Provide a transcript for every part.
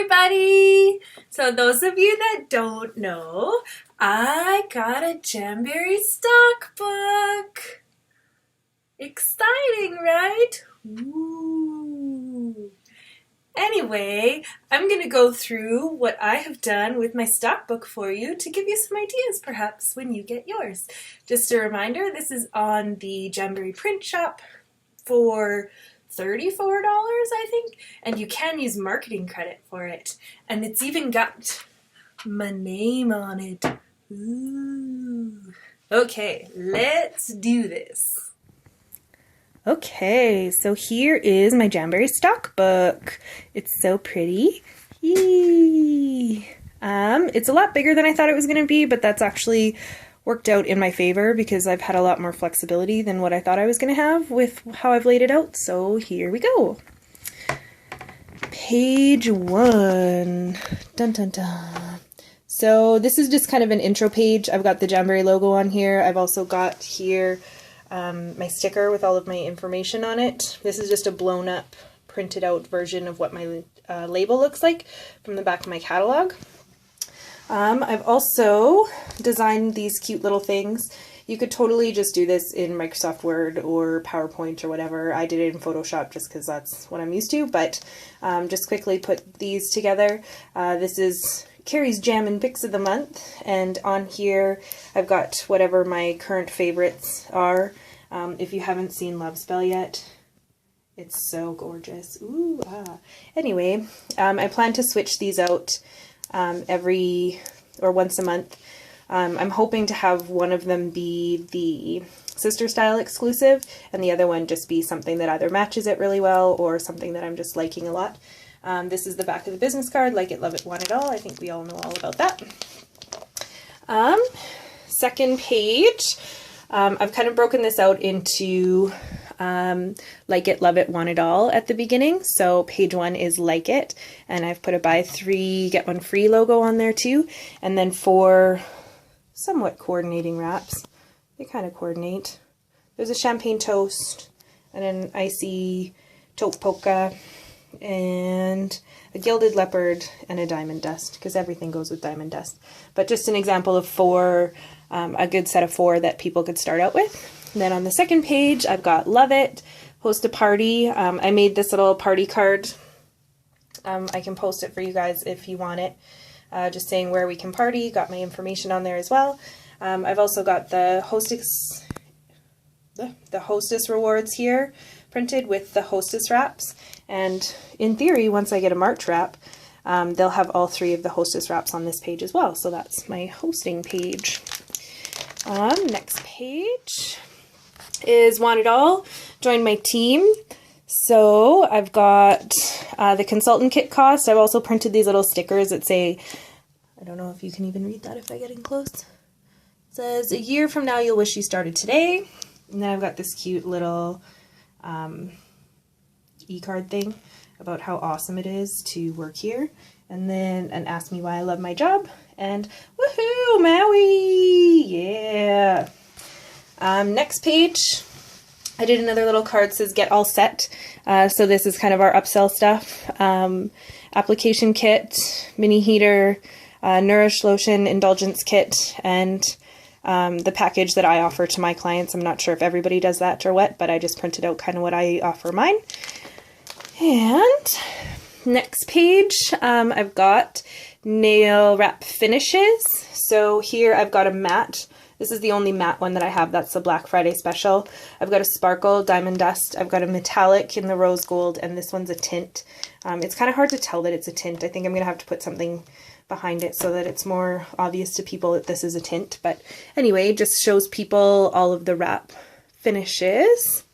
everybody! So those of you that don't know, I got a Jamberry stockbook. Exciting, right? Ooh. Anyway, I'm going to go through what I have done with my stockbook for you to give you some ideas perhaps when you get yours. Just a reminder, this is on the Jamberry print shop for $34, I think, and you can use marketing credit for it. And it's even got my name on it. Ooh. Okay, let's do this. Okay, so here is my Jamberry stockbook. It's so pretty. Yee. It's a lot bigger than I thought it was going to be, but that's actually worked out in my favor because I've had a lot more flexibility than what I thought I was going to have with how I've laid it out. So here we go. Page 1. Dun dun dun. So this is just kind of an intro page. I've got the Jamberry logo on here. I've also got here my sticker with all of my information on it. This is just a blown up, printed out version of what my label looks like from the back of my catalog. I've also designed these cute little things. You could totally just do this in Microsoft Word or PowerPoint or whatever. I did it in Photoshop just because that's what I'm used to, but just quickly put these together. This is Carrie's Jam and Picks of the Month, and on here I've got whatever my current favorites are. If you haven't seen Love Spell yet, it's so gorgeous. Ooh, ah. Anyway, I plan to switch these out once a month. I'm hoping to have one of them be the Sister Style exclusive and the other one just be something that either matches it really well or something that I'm just liking a lot. This is the back of the business card, Like It, Love It, Want It All. I think we all know all about that. Second page, I've kind of broken this out into Like It, Love It, Want It All at the beginning. So page 1 is Like It, and I've put a buy 3 get 1 free logo on there too. And then 4 somewhat coordinating wraps. They kind of coordinate. There's a champagne toast and an icy taupe polka and a gilded leopard and a diamond dust, because everything goes with diamond dust. But just an example of 4, a good set of 4 that people could start out with. And then on the second page, I've got Love It, Host a Party. I made this little party card. I can post it for you guys if you want it. Just saying where we can party. Got my information on there as well. I've also got the hostess rewards here printed with the hostess wraps. And in theory, once I get a March wrap, they'll have all 3 of the hostess wraps on this page as well. So that's my hosting page. Next page is Want It All. Join my team. So I've got the consultant kit cost. I've also printed these little stickers that say, I don't know if you can even read that if I get in close. It says, a year from now you'll wish you started today. And then I've got this cute little e-card thing about how awesome it is to work here. And then an Ask Me Why I Love My Job. And woohoo, Maui! Yeah! Next page, I did another little card that says Get All Set. So this is kind of our upsell stuff. Application kit, mini heater, Nourish Lotion Indulgence Kit, and the package that I offer to my clients. I'm not sure if everybody does that or what, but I just printed out kind of what I offer mine. And next page, I've got nail wrap finishes. So here I've got a matte. This is the only matte one that I have. That's the Black Friday special. I've got a sparkle diamond dust. I've got a metallic in the rose gold, and this one's a tint. It's kind of hard to tell that it's a tint. I think I'm going to have to put something behind it so that it's more obvious to people that this is a tint. But anyway, it just shows people all of the wrap finishes.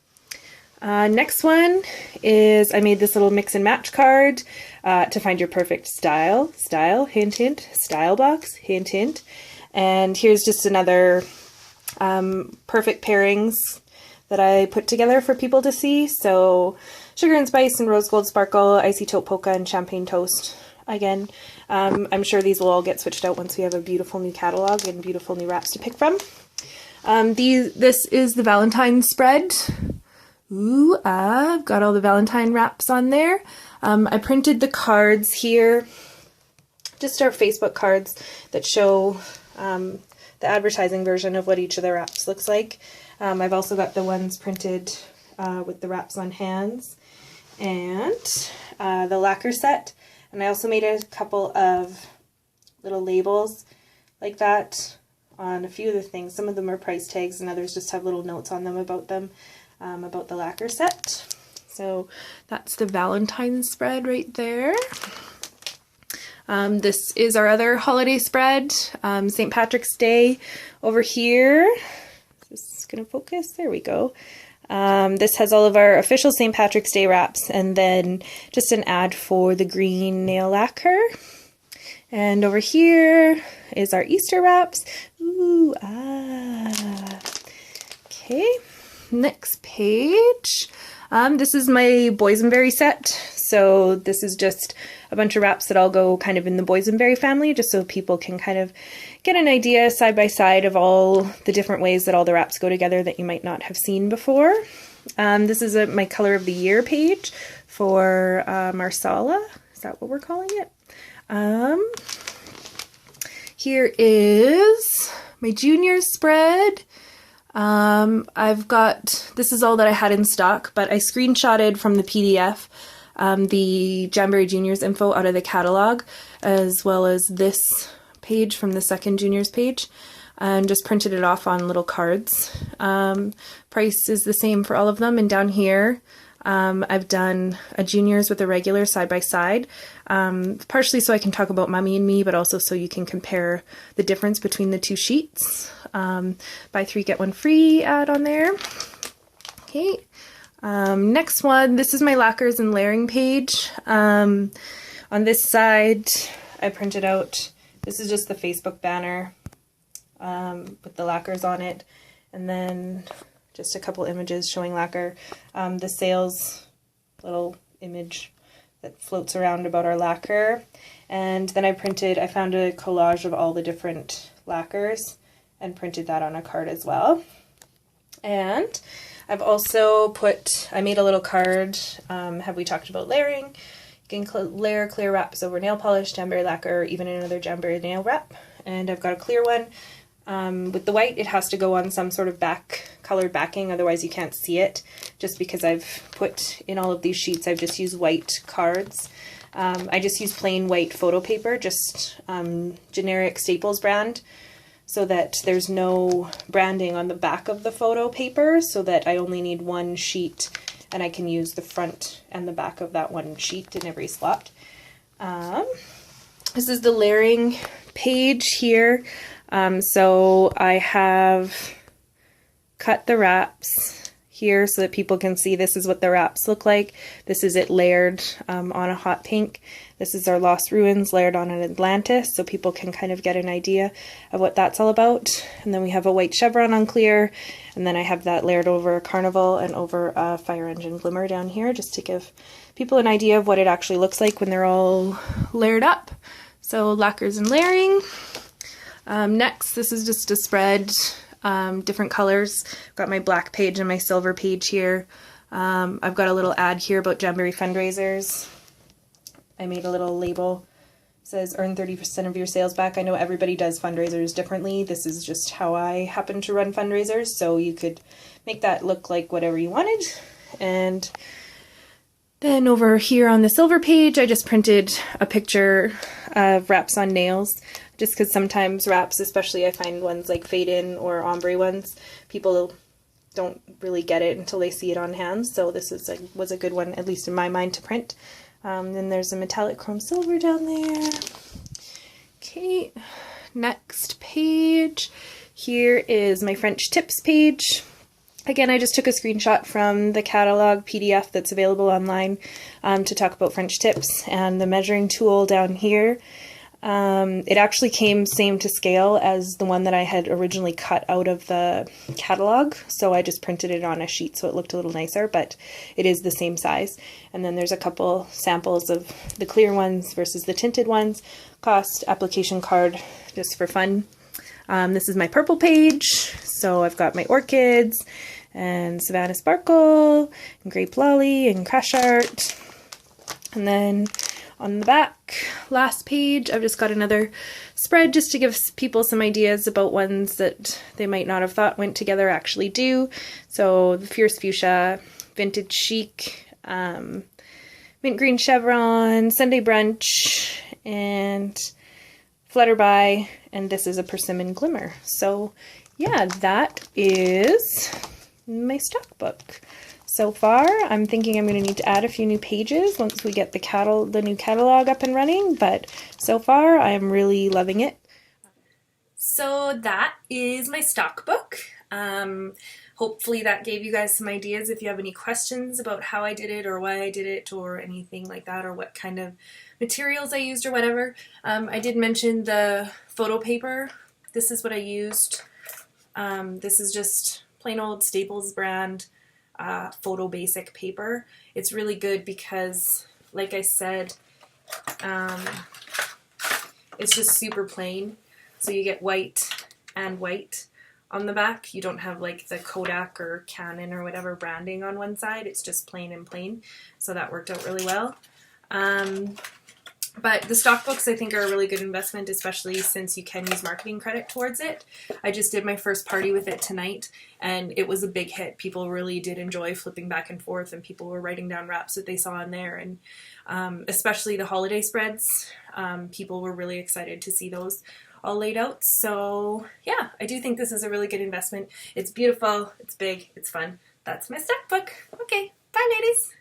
Next one is I made this little mix and match card to find your perfect style. Style, hint, hint. Style box, hint, hint. And here's just another perfect pairings that I put together for people to see. So Sugar and Spice and Rose Gold Sparkle, Icy Taupe Polka, and Champagne Toast. Again, I'm sure these will all get switched out once we have a beautiful new catalog and beautiful new wraps to pick from. This is the Valentine's spread. Ooh, I've got all the Valentine wraps on there. I printed the cards here, just our Facebook cards that show the advertising version of what each of the wraps looks like. I've also got the ones printed with the wraps on hands and the lacquer set. And I also made a couple of little labels like that on a few of the things. Some of them are price tags and others just have little notes on them, about the lacquer set. So that's the Valentine's spread right there. This is our other holiday spread, St. Patrick's Day over here. Is this going to focus? There we go. This has all of our official St. Patrick's Day wraps, and then just an ad for the green nail lacquer. And over here is our Easter wraps. Ooh, ah. Okay, next page. This is my boysenberry set. So this is just a bunch of wraps that all go kind of in the boysenberry family, just so people can kind of get an idea side by side of all the different ways that all the wraps go together that you might not have seen before. This is my color of the year page for Marsala. Is that what we're calling it? Here is my juniors spread. I've got, this is all that I had in stock, but I screenshotted from the PDF the Jamboree Juniors info out of the catalog, as well as this page from the second juniors page, and just printed it off on little cards. Price is the same for all of them, and down here I've done a juniors with a regular side by side, partially so I can talk about Mummy and Me, but also so you can compare the difference between the two sheets. Buy 3 get 1 free ad on there. Okay. Next one, this is my lacquers and layering page. On this side, I printed out, this is just the Facebook banner with the lacquers on it, and then just a couple images showing lacquer. The sales little image that floats around about our lacquer. And then I found a collage of all the different lacquers and printed that on a card as well. And I've also I made a little card, have we talked about layering? You can layer clear wraps over nail polish, Jamboree lacquer, or even another Jamboree nail wrap. And I've got a clear one. With the white, it has to go on some sort of colored backing, otherwise you can't see it. Just because I've put in all of these sheets, I've just used white cards. I just use plain white photo paper, just generic Staples brand, so that there's no branding on the back of the photo paper, so that I only need one sheet and I can use the front and the back of that one sheet in every slot. This is the layering page here. So I have cut the wraps here so that people can see this is what the wraps look like. This is it layered on a hot pink. This is our Lost Ruins layered on an Atlantis, so people can kind of get an idea of what that's all about. And then we have a white chevron on clear, and then I have that layered over Carnival and over Fire Engine Glimmer down here, just to give people an idea of what it actually looks like when they're all layered up. So lacquers and layering. Next, this is just a spread, different colors. Got my black page and my silver page here. I've got a little ad here about Jamboree fundraisers. I made a little label. It says earn 30% of your sales back. I know everybody does fundraisers differently. This is just how I happen to run fundraisers, so you could make that look like whatever you wanted. And then over here on the silver page, I just printed a picture of wraps on nails, just because sometimes wraps, especially I find ones like fade in or ombre ones, people don't really get it until they see it on hands. So this was a good one, at least in my mind, to print. Then there's a metallic chrome silver down there. Okay, next page. Here is my French tips page. Again, I just took a screenshot from the catalog PDF that's available online to talk about French tips, and the measuring tool down here. It actually came same to scale as the one that I had originally cut out of the catalog, so I just printed it on a sheet so it looked a little nicer, but it is the same size. And then there's a couple samples of the clear ones versus the tinted ones. Cost, application card, just for fun. This is my purple page, so I've got my orchids and Savannah Sparkle and Grape Lolly and Crash Art. And then on the back, last page, I've just got another spread just to give people some ideas about ones that they might not have thought went together actually do. So the Fierce Fuchsia, Vintage Chic, Mint Green Chevron, Sunday Brunch, and Flutterby, and this is a Persimmon Glimmer. So yeah, that is my stock book. So far, I'm thinking I'm going to need to add a few new pages once we get the new catalog up and running, but so far I'm really loving it. So that is my stock book. Hopefully that gave you guys some ideas if you have any questions about how I did it or why I did it or anything like that, or what kind of materials I used or whatever. I did mention the photo paper. This is what I used. This is just plain old Staples brand photo basic paper. It's really good because, like I said, it's just super plain. So you get white and white on the back. You don't have like the Kodak or Canon or whatever branding on one side. It's just plain and plain. So that worked out really well. But the stock books I think are a really good investment, especially since you can use marketing credit towards it. I just did my first party with it tonight and it was a big hit. People really did enjoy flipping back and forth, and people were writing down wraps that they saw in there, and especially the holiday spreads. People were really excited to see those all laid out. So yeah, I do think this is a really good investment. It's beautiful, it's big, it's fun. That's my stock book. Okay, bye ladies.